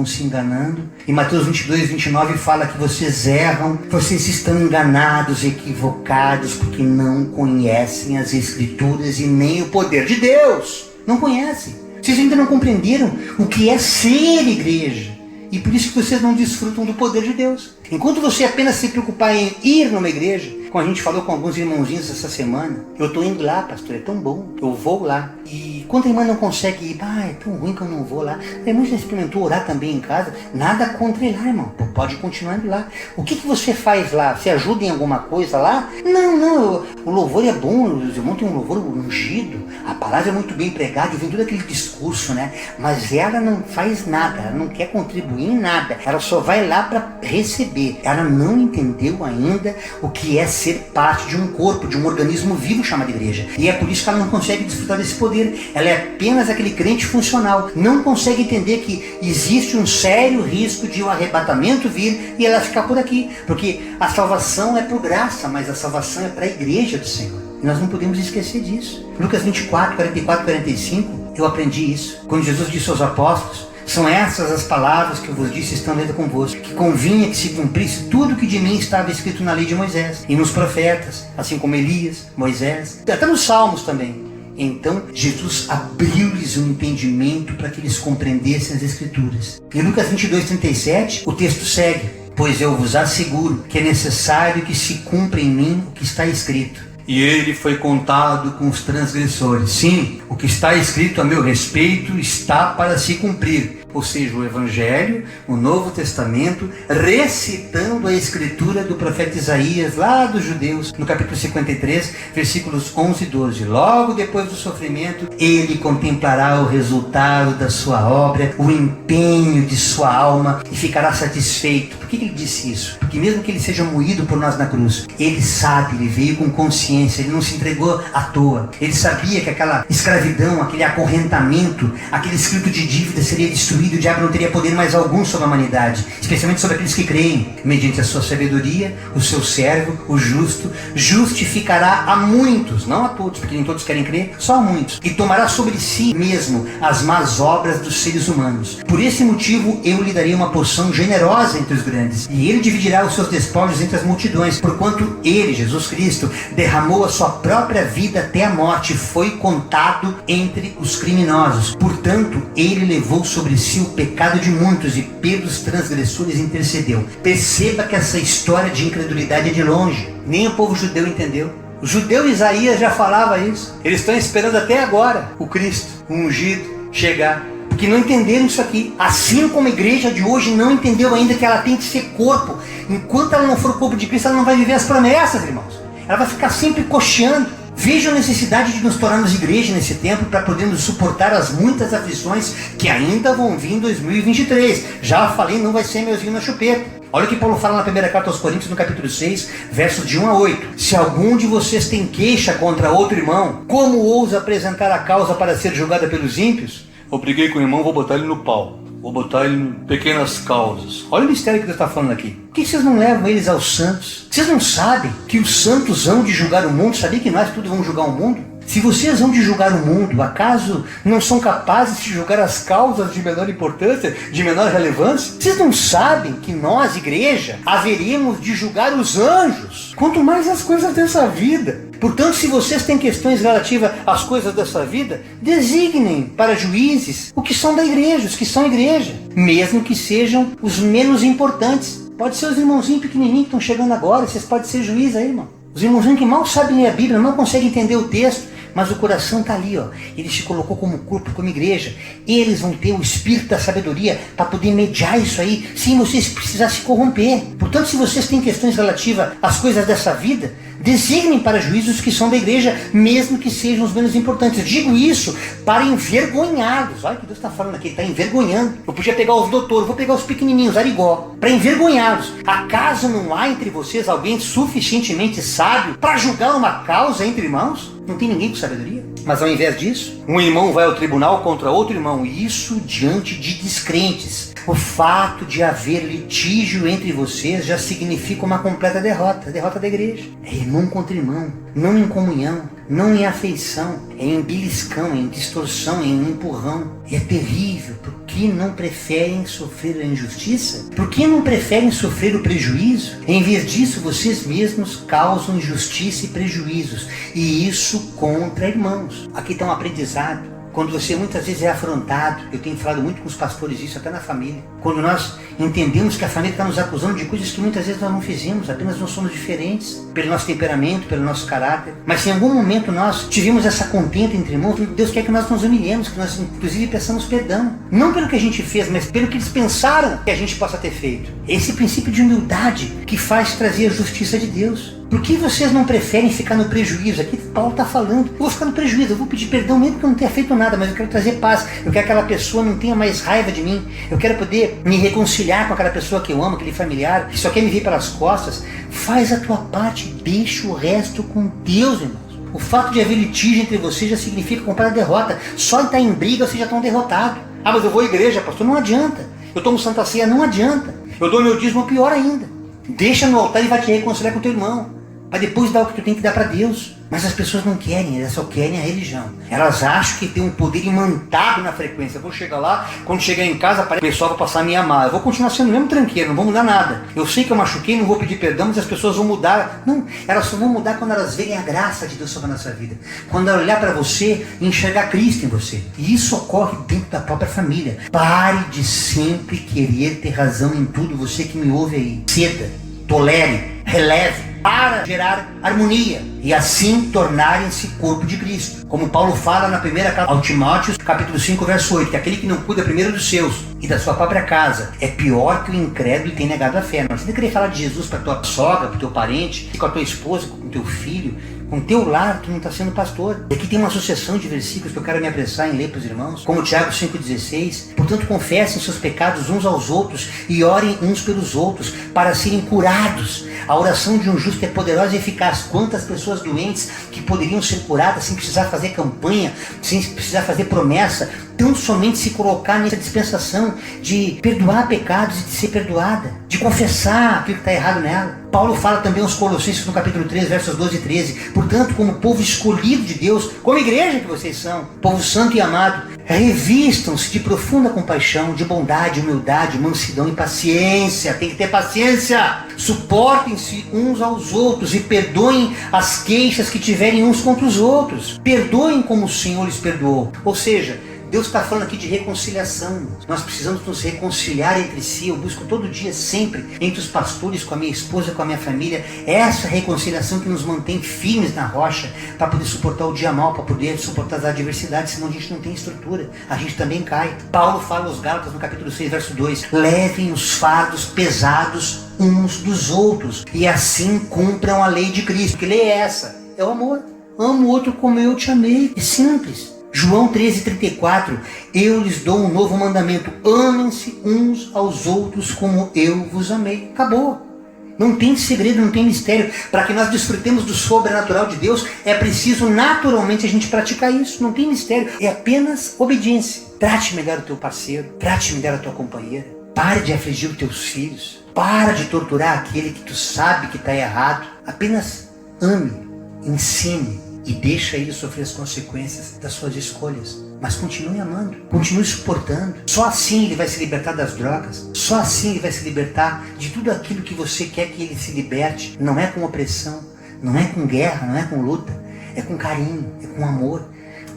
E Mateus 22, 29 fala que vocês erram. Vocês estão enganados, equivocados, porque não conhecem as Escrituras e nem o poder de Deus. Não conhecem. Vocês ainda não compreenderam o que é ser igreja. E por isso que vocês não desfrutam do poder de Deus. Enquanto você apenas se preocupar em ir numa igreja, como a gente falou com alguns irmãozinhos essa semana, eu estou indo lá, pastor, é tão bom, eu vou lá. E quando a irmã não consegue ir, é tão ruim que eu não vou lá. A irmã já experimentou orar também em casa, nada contra ir lá, irmão, pode continuar indo lá. O que você faz lá? Você ajuda em alguma coisa lá? Não, o louvor é bom, os irmãos têm um louvor ungido, a palavra é muito bem pregada e vem todo aquele discurso, né? Mas ela não faz nada, ela não quer contribuir em nada, ela só vai lá para receber. Ela não entendeu ainda o que é ser parte de um corpo, de um organismo vivo chamado igreja. E é por isso que ela não consegue desfrutar desse poder. Ela é apenas aquele crente funcional. Não consegue entender que existe um sério risco de o arrebatamento vir e ela ficar por aqui. Porque a salvação é por graça, mas a salvação é para a igreja do Senhor. E nós não podemos esquecer disso. Lucas 24, 44, 45, eu aprendi isso. Quando Jesus disse aos apóstolos: são essas as palavras que eu vos disse estando ainda convosco, que convinha que se cumprisse tudo que de mim estava escrito na lei de Moisés, e nos profetas, assim como Elias, Moisés, até nos Salmos também. Então Jesus abriu-lhes o entendimento para que eles compreendessem as Escrituras. Em Lucas 22, 37, o texto segue: pois eu vos asseguro que é necessário que se cumpra em mim o que está escrito. E ele foi contado com os transgressores. Sim, o que está escrito a meu respeito está para se cumprir. Ou seja, o Evangelho, o Novo Testamento, recitando a escritura do profeta Isaías, lá dos judeus, no capítulo 53, versículos 11 e 12. Logo depois do sofrimento, ele contemplará o resultado da sua obra, o empenho de sua alma e ficará satisfeito. Por que ele disse isso? Porque mesmo que ele seja moído por nós na cruz, ele sabe, ele veio com consciência, ele não se entregou à toa. Ele sabia que aquela escravidão, aquele acorrentamento, aquele escrito de dívida seria destruído. O diabo não teria poder mais algum sobre a humanidade, especialmente sobre aqueles que creem. Mediante a sua sabedoria, o seu servo, o justo, justificará a muitos, não a todos, porque nem todos querem crer, só a muitos, e tomará sobre si mesmo as más obras dos seres humanos. Por esse motivo eu lhe darei uma porção generosa entre os grandes, e ele dividirá os seus despojos entre as multidões, porquanto ele, Jesus Cristo, derramou a sua própria vida até a morte, foi contado entre os criminosos. Portanto, ele levou sobre si o pecado de muitos e pelos transgressores intercedeu. Perceba que essa história de incredulidade é de longe. Nem o povo judeu entendeu. O judeu Isaías já falava isso. Eles estão esperando até agora o Cristo, o ungido, chegar. Porque não entenderam isso aqui. Assim como a igreja de hoje não entendeu ainda que ela tem que ser corpo. Enquanto ela não for corpo de Cristo, ela não vai viver as promessas, irmãos. Ela vai ficar sempre cocheando. Veja a necessidade de nos tornarmos igreja nesse tempo para podermos suportar as muitas aflições que ainda vão vir em 2023. Já falei, não vai ser meuzinho na chupeta. Olha o que Paulo fala na primeira carta aos Coríntios, no capítulo 6, versos de 1 a 8. Se algum de vocês tem queixa contra outro irmão, como ousa apresentar a causa para ser julgada pelos ímpios? Eu briguei com o irmão, vou botar ele no pau. Vou botar ele em pequenas causas. Olha o mistério que Deus está falando aqui. Por que vocês não levam eles aos santos? Vocês não sabem que os santos hão de julgar o mundo? Sabia que nós tudo vamos julgar o mundo? Se vocês hão de julgar o mundo, acaso não são capazes de julgar as causas de menor importância, de menor relevância? Vocês não sabem que nós, igreja, haveríamos de julgar os anjos? Quanto mais as coisas dessa vida. Portanto, se vocês têm questões relativas às coisas dessa vida, designem para juízes o que são da igreja, os que são igreja, mesmo que sejam os menos importantes. Pode ser os irmãozinhos pequenininhos que estão chegando agora, vocês podem ser juiz aí, irmão. Os irmãozinhos que mal sabem ler a Bíblia, não conseguem entender o texto, mas o coração está ali, ó. Ele se colocou como corpo, como igreja. Eles vão ter o espírito da sabedoria para poder mediar isso aí, sem vocês precisarem se corromper. Portanto, se vocês têm questões relativas às coisas dessa vida, designem para juízos que são da igreja, mesmo que sejam os menos importantes. Digo isso para envergonhá-los. Olha o que Deus está falando aqui, ele está envergonhando. Eu podia pegar os doutores, vou pegar os pequenininhos, arigó, para envergonhá-los. Acaso não há entre vocês alguém suficientemente sábio para julgar uma causa entre irmãos? Não tem ninguém com sabedoria? Mas ao invés disso, um irmão vai ao tribunal contra outro irmão, e isso diante de descrentes. O fato de haver litígio entre vocês já significa uma completa derrota, a derrota da igreja. É irmão contra irmão, não em comunhão, não em afeição, é em beliscão, é em distorção, é em empurrão. E é terrível. Por que não preferem sofrer a injustiça? Por que não preferem sofrer o prejuízo? Em vez disso, vocês mesmos causam injustiça e prejuízos, e isso contra irmãos. Aqui está um aprendizado. quando você muitas vezes é afrontado, eu tenho falado muito com os pastores isso, até na família, quando nós entendemos que a família está nos acusando de coisas que muitas vezes nós não fizemos, apenas nós somos diferentes, pelo nosso temperamento, pelo nosso caráter, mas se em algum momento nós tivemos essa contenda entre irmãos, Deus quer que nós nos humilhemos, que nós inclusive peçamos perdão, não pelo que a gente fez, mas pelo que eles pensaram que a gente possa ter feito. Esse princípio de humildade que faz trazer a justiça de Deus. Por que vocês não preferem ficar no prejuízo? Aqui Paulo está falando, eu vou ficar no prejuízo, eu vou pedir perdão mesmo que eu não tenha feito nada, mas eu quero trazer paz, eu quero que aquela pessoa não tenha mais raiva de mim, eu quero poder me reconciliar com aquela pessoa que eu amo, aquele familiar, que só quer me ver pelas costas. Faz a tua parte, deixa o resto com Deus, irmãos. O fato de haver litígio entre vocês já significa comprar a derrota. Só em estar em briga vocês já estão derrotados. Ah, mas eu vou à igreja, pastor, não adianta. Eu tomo Santa Ceia, não adianta. Eu dou meu dízimo, pior ainda. Deixa no altar e vai te reconciliar com o teu irmão. Para depois dar o que tu tem que dar para Deus. Mas as pessoas não querem, elas só querem a religião. Elas acham que tem um poder imantado na frequência. Eu vou chegar lá, quando chegar em casa, o pessoal vai passar a me amar. Eu vou continuar sendo o mesmo tranqueiro, não vou mudar nada. Eu sei que eu machuquei, não vou pedir perdão, mas as pessoas vão mudar. Não, elas só vão mudar quando elas verem a graça de Deus sobre a nossa vida. Quando ela olhar para você e enxergar Cristo em você. E isso ocorre dentro da própria família. Pare de sempre querer ter razão em tudo, você que me ouve aí. Ceda, tolere, releve, para gerar harmonia e assim tornarem-se corpo de Cristo. Como Paulo fala na primeira carta ao Timóteo, capítulo 5, verso 8, que aquele que não cuida primeiro dos seus e da sua própria casa é pior que o incrédulo e tem negado a fé. Não você tem que querer falar de Jesus para tua sogra, para o teu parente, com a tua esposa, com o teu filho, com o teu lar, tu não está sendo pastor. E aqui tem uma sucessão de versículos que eu quero me apressar em ler para os irmãos, como Tiago 5,16. Portanto, confessem seus pecados uns aos outros e orem uns pelos outros para serem curados. A oração de um justo é poderosa e eficaz. Quantas pessoas doentes que poderiam ser curadas sem precisar fazer campanha, sem precisar fazer promessa, tão somente se colocar nessa dispensação de perdoar pecados e de ser perdoada, de confessar aquilo que está errado nela. Paulo fala também aos Colossenses no capítulo 3, versos 12 e 13. Portanto, como povo escolhido de Deus, como igreja que vocês são, povo santo e amado, revistam-se de profunda compaixão, de bondade, humildade, mansidão e paciência. Tem que ter paciência. Suportem-se uns aos outros e perdoem as queixas que tiverem uns contra os outros. Perdoem como o Senhor lhes perdoou. Ou seja, Deus está falando aqui de reconciliação. Nós precisamos nos reconciliar entre si. Eu busco todo dia, sempre, entre os pastores, com a minha esposa, com a minha família, essa reconciliação que nos mantém firmes na rocha, para poder suportar o dia mal, para poder suportar as adversidades, senão a gente não tem estrutura, a gente também cai. Paulo fala aos Gálatas no capítulo 6, verso 2, levem os fardos pesados uns dos outros, e assim cumpram a lei de Cristo. Que lei é essa? É o amor. Amo o outro como eu te amei. É simples. João 13,34, eu lhes dou um novo mandamento, amem-se uns aos outros como eu vos amei. Acabou. Não tem segredo, não tem mistério. Para que nós desfrutemos do sobrenatural de Deus, é preciso naturalmente a gente praticar isso. Não tem mistério, é apenas obediência. Trate melhor o teu parceiro, trate melhor a tua companheira. Pare de afligir os teus filhos. Para de torturar aquele que tu sabe que está errado. Apenas ame, ensine. E deixa ele sofrer as consequências das suas escolhas. Mas continue amando, continue suportando. Só assim ele vai se libertar das drogas. Só assim ele vai se libertar de tudo aquilo que você quer que ele se liberte. Não é com opressão, não é com guerra, não é com luta. É com carinho, é com amor.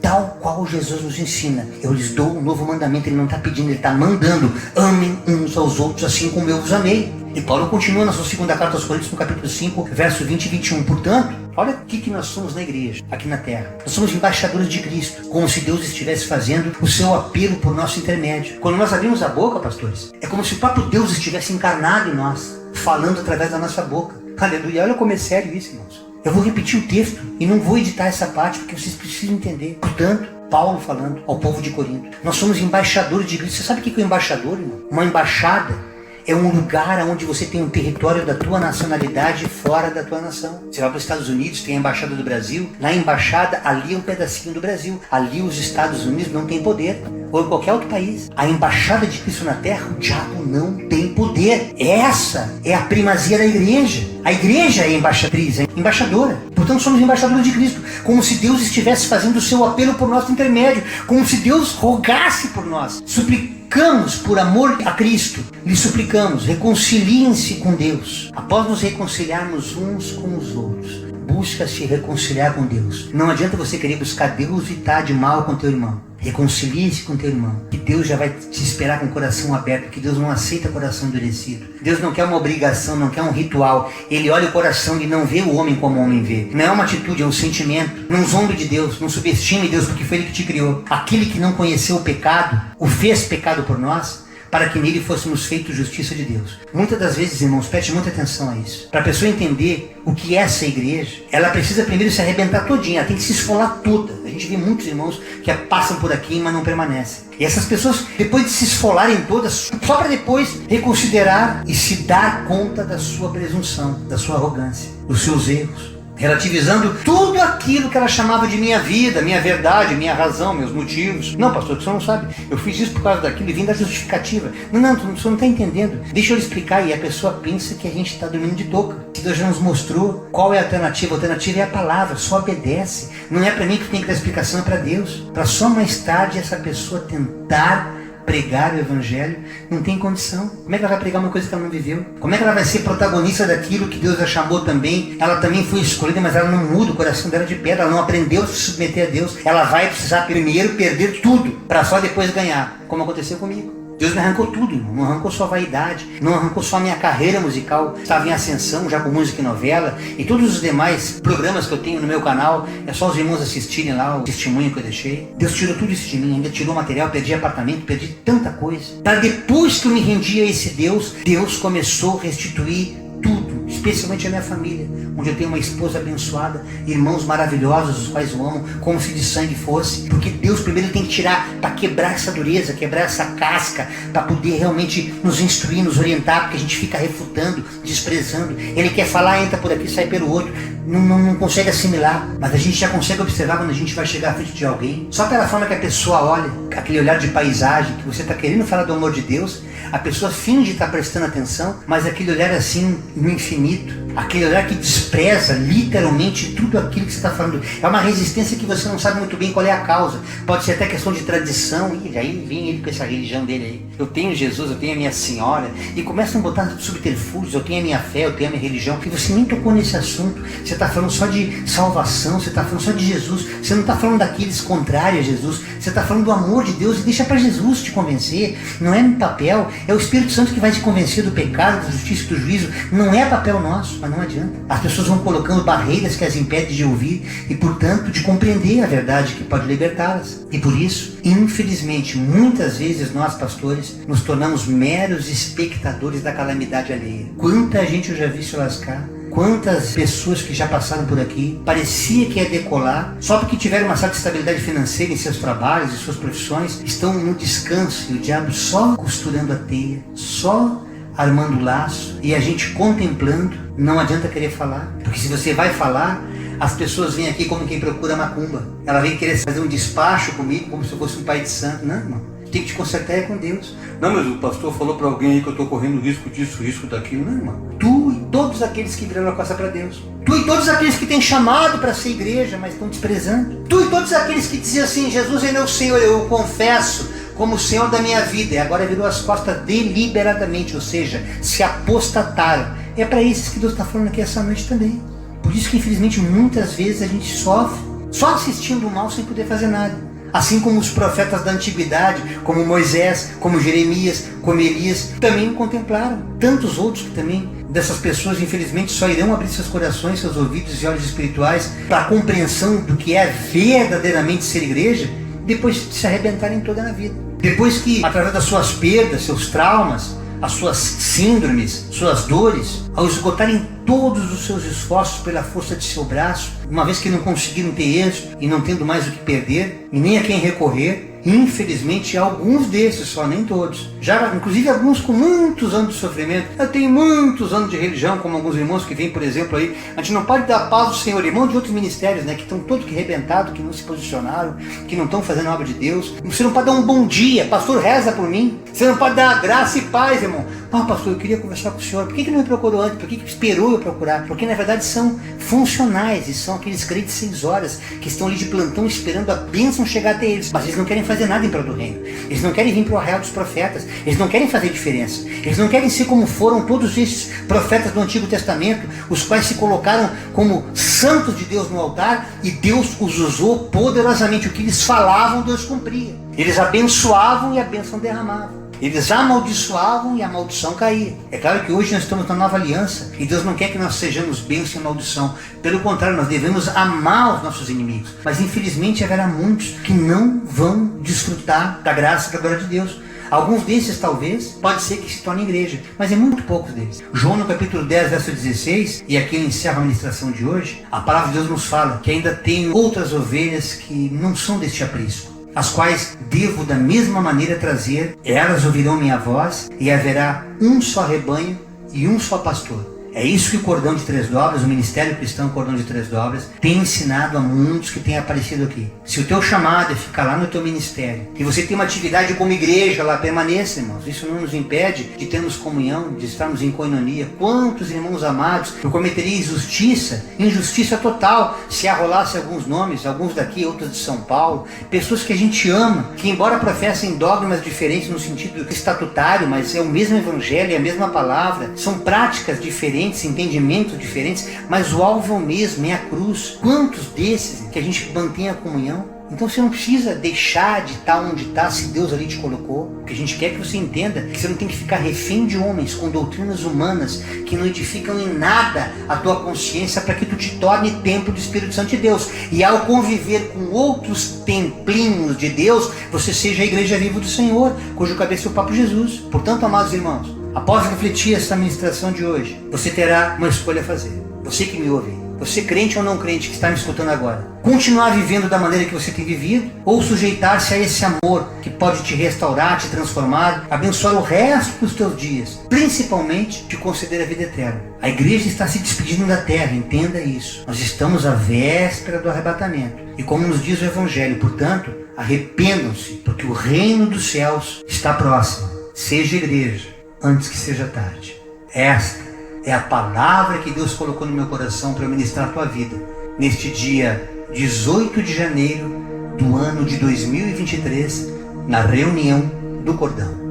Tal qual Jesus nos ensina. Eu lhes dou um novo mandamento. Ele não está pedindo, ele está mandando. Amem uns aos outros assim como eu vos amei. E Paulo continua na sua segunda carta aos Coríntios, no capítulo 5, verso 20 e 21. Portanto, olha o que nós somos na igreja, aqui na terra. Nós somos embaixadores de Cristo, como se Deus estivesse fazendo o seu apelo por nosso intermédio. Quando nós abrimos a boca, pastores, é como se o próprio Deus estivesse encarnado em nós, falando através da nossa boca. Aleluia, olha como é sério isso, irmãos. Eu vou repetir o texto e não vou editar essa parte, porque vocês precisam entender. Portanto, Paulo falando ao povo de Corinto, nós somos embaixadores de Cristo. Você sabe o que é um embaixador, irmão? Uma embaixada é um lugar onde você tem um território da tua nacionalidade fora da tua nação. Você vai para os Estados Unidos, tem a embaixada do Brasil. Na embaixada, ali é um pedacinho do Brasil. Ali os Estados Unidos não têm poder. Ou em qualquer outro país. A embaixada de Cristo na terra, o diabo não tem poder. Essa é a primazia da igreja. A igreja é embaixatriz, é embaixadora. Portanto, somos embaixadores de Cristo. Como se Deus estivesse fazendo o seu apelo por nosso intermédio. Como se Deus rogasse por nós. Suplicamos por amor a Cristo. Lhe suplicamos, reconciliem-se com Deus. Após nos reconciliarmos uns com os outros, busca se reconciliar com Deus. Não adianta você querer buscar Deus e estar de mal com teu irmão. Reconcilie-se com teu irmão, que Deus já vai te esperar com o coração aberto, que Deus não aceita coração endurecido. Deus não quer uma obrigação, não quer um ritual. Ele olha o coração e não vê o homem como o homem vê. Não é uma atitude, é um sentimento. Não zombe de Deus, não subestime Deus, porque foi Ele que te criou. Aquele que não conheceu o pecado, o fez pecado por nós, para que nele fôssemos feitos justiça de Deus. Muitas das vezes, irmãos, preste muita atenção a isso. Para a pessoa entender o que é essa igreja, ela precisa primeiro se arrebentar todinha, ela tem que se esfolar toda. A gente vê muitos irmãos que passam por aqui, mas não permanecem. E essas pessoas, depois de se esfolarem todas, só para depois reconsiderar e se dar conta da sua presunção, da sua arrogância, dos seus erros, relativizando tudo aquilo que ela chamava de minha vida, minha verdade, minha razão, meus motivos. Não, pastor, o senhor não sabe, eu fiz isso por causa daquilo e vim da justificativa. Não, o senhor não está entendendo. Deixa eu explicar. E a pessoa pensa que a gente está dormindo de touca. Deus já nos mostrou qual é a alternativa. A alternativa é a palavra, só obedece. Não é para mim que tem que dar explicação, é para Deus. Para só mais tarde essa pessoa tentar pregar o evangelho, não tem condição. Como é que ela vai pregar uma coisa que ela não viveu? Como é que ela vai ser protagonista daquilo que Deus a chamou também? Ela também foi escolhida, mas ela não muda o coração dela de pedra, ela não aprendeu a se submeter a Deus. Ela vai precisar primeiro perder tudo, para só depois ganhar, como aconteceu comigo. Deus me arrancou tudo, irmão. Não arrancou só a vaidade, não arrancou só a minha carreira musical, estava em ascensão já com música e novela, e todos os demais programas que eu tenho no meu canal, é só os irmãos assistirem lá o testemunho que eu deixei. Deus tirou tudo isso de mim, ainda tirou material, perdi apartamento, perdi tanta coisa. Para depois que eu me rendi a esse Deus, Deus começou a restituir tudo, especialmente a minha família, onde eu tenho uma esposa abençoada, irmãos maravilhosos, os quais eu amo, como se de sangue fosse, porque Deus primeiro tem que tirar, para quebrar essa dureza, quebrar essa casca, para poder realmente nos instruir, nos orientar, porque a gente fica refutando, desprezando. Ele quer falar, entra por aqui, sai pelo outro, não consegue assimilar, mas a gente já consegue observar quando a gente vai chegar à frente de alguém, só pela forma que a pessoa olha, aquele olhar de paisagem, que você está querendo falar do amor de Deus, a pessoa finge estar prestando atenção, mas aquele olhar assim, no infinito, aquele olhar que despreza literalmente tudo aquilo que você está falando. É uma resistência que você não sabe muito bem qual é a causa. Pode ser até questão de tradição. E aí vem ele com essa religião dele aí. Eu tenho Jesus, eu tenho a minha senhora. E começam a botar subterfúgios. Eu tenho a minha fé, eu tenho a minha religião. E você nem tocou nesse assunto. Você está falando só de salvação, você está falando só de Jesus. Você não está falando daqueles contrários a Jesus. Você está falando do amor de Deus. E deixa para Jesus te convencer. Não é no papel. É o Espírito Santo que vai te convencer do pecado, da justiça e do juízo. Não é papel nosso, mas não adianta. As pessoas vão colocando barreiras que as impedem de ouvir e, portanto, de compreender a verdade que pode libertá-las. E por isso, infelizmente, muitas vezes nós, pastores, nos tornamos meros espectadores da calamidade alheia. Quanta gente eu já vi se lascar. Quantas pessoas que já passaram por aqui, parecia que ia decolar, só porque tiveram uma certa estabilidade financeira em seus trabalhos e suas profissões, estão no descanso e o diabo só costurando a teia, só armando o laço, e a gente contemplando. Não adianta querer falar, porque se você vai falar, as pessoas vêm aqui como quem procura macumba. Ela vem querer fazer um despacho comigo, como se eu fosse um pai de santo. Não, irmão, tem que te consertar com Deus. Não, mas o pastor falou para alguém aí que eu estou correndo risco disso, risco daquilo. Não, irmão. Tu e todos aqueles que viraram a costa para Deus. Tu e todos aqueles que têm chamado para ser igreja, mas estão desprezando. Tu e todos aqueles que diziam assim, Jesus é meu Senhor, eu o confesso como o Senhor da minha vida, e agora virou as costas deliberadamente, ou seja, se apostataram. É para esses que Deus está falando aqui essa noite também. Por isso que infelizmente muitas vezes a gente sofre, só assistindo o mal sem poder fazer nada. Assim como os profetas da antiguidade, como Moisés, como Jeremias, como Elias, também contemplaram. Tantos outros que também, dessas pessoas, infelizmente, só irão abrir seus corações, seus ouvidos e olhos espirituais para a compreensão do que é verdadeiramente ser igreja, depois de se arrebentarem toda na vida. Depois que, através das suas perdas, seus traumas, as suas síndromes, suas dores, ao esgotarem todos os seus esforços pela força de seu braço, uma vez que não conseguiram ter êxito e não tendo mais o que perder, e nem a quem recorrer, infelizmente alguns desses, só nem todos, já inclusive alguns com muitos anos de sofrimento, eu tenho muitos anos de religião, como alguns irmãos que vêm, por exemplo, aí, a gente não pode dar a paz do Senhor, irmãos de outros ministérios, né, que estão todos que arrebentados, que não se posicionaram, que não estão fazendo a obra de Deus. Você não pode dar um bom dia, pastor, reza por mim. Você não pode dar graça e paz, irmão. Pastor, eu queria conversar com o senhor, por que não me procurou antes, por que esperou eu procurar? Porque na verdade são funcionais, e são aqueles crentes 6 horas, que estão ali de plantão esperando a bênção chegar até eles, mas eles não querem fazer fazer nada em prol do reino. Eles não querem vir para o arraial dos profetas. Eles não querem fazer diferença. Eles não querem ser como foram todos esses profetas do Antigo Testamento, os quais se colocaram como santos de Deus no altar e Deus os usou poderosamente. O que eles falavam, Deus cumpria. Eles abençoavam e a bênção derramava. Eles amaldiçoavam e a maldição caía. É claro que hoje nós estamos na nova aliança e Deus não quer que nós sejamos bênção e maldição. Pelo contrário, nós devemos amar os nossos inimigos. Mas infelizmente haverá muitos que não vão desfrutar da graça e da glória de Deus. Alguns desses talvez, pode ser que se tornem igreja, mas é muito poucos deles. João no capítulo 10, verso 16, e aqui eu encerro a ministração de hoje, a palavra de Deus nos fala que ainda tem outras ovelhas que não são deste aprisco, as quais devo da mesma maneira trazer, elas ouvirão minha voz, e haverá um só rebanho e um só pastor. É isso que o Cordão de Três Dobras, o Ministério Cristão Cordão de Três Dobras, tem ensinado a muitos que têm aparecido aqui. Se o teu chamado é ficar lá no teu ministério, e você tem uma atividade como igreja lá, permaneça, irmãos. Isso não nos impede de termos comunhão, de estarmos em koinonia. Quantos irmãos amados, eu cometeria injustiça total, se arrolasse alguns nomes, alguns daqui, outros de São Paulo, pessoas que a gente ama, que embora professem dogmas diferentes no sentido estatutário, mas é o mesmo evangelho, é a mesma palavra, são práticas diferentes, entendimentos diferentes, mas o alvo é o mesmo, é a cruz. Quantos desses que a gente mantém a comunhão? Então você não precisa deixar de estar onde está, se Deus ali te colocou. O que a gente quer é que você entenda que você não tem que ficar refém de homens com doutrinas humanas que não edificam em nada a tua consciência, para que tu te torne templo do Espírito Santo de Deus. E ao conviver com outros templinhos de Deus, você seja a igreja viva do Senhor, cujo cabeça é o próprio Jesus. Portanto, amados irmãos, após refletir essa ministração de hoje, você terá uma escolha a fazer. Você que me ouve, você crente ou não crente que está me escutando agora, continuar vivendo da maneira que você tem vivido, ou sujeitar-se a esse amor que pode te restaurar, te transformar, abençoar o resto dos teus dias, principalmente te conceder a vida eterna. A igreja está se despedindo da terra, entenda isso. Nós estamos à véspera do arrebatamento. E como nos diz o Evangelho, portanto, arrependam-se, porque o reino dos céus está próximo. Seja igreja antes que seja tarde. Esta é a palavra que Deus colocou no meu coração para eu ministrar a tua vida, neste dia 18 de janeiro do ano de 2023, na reunião do Cordão.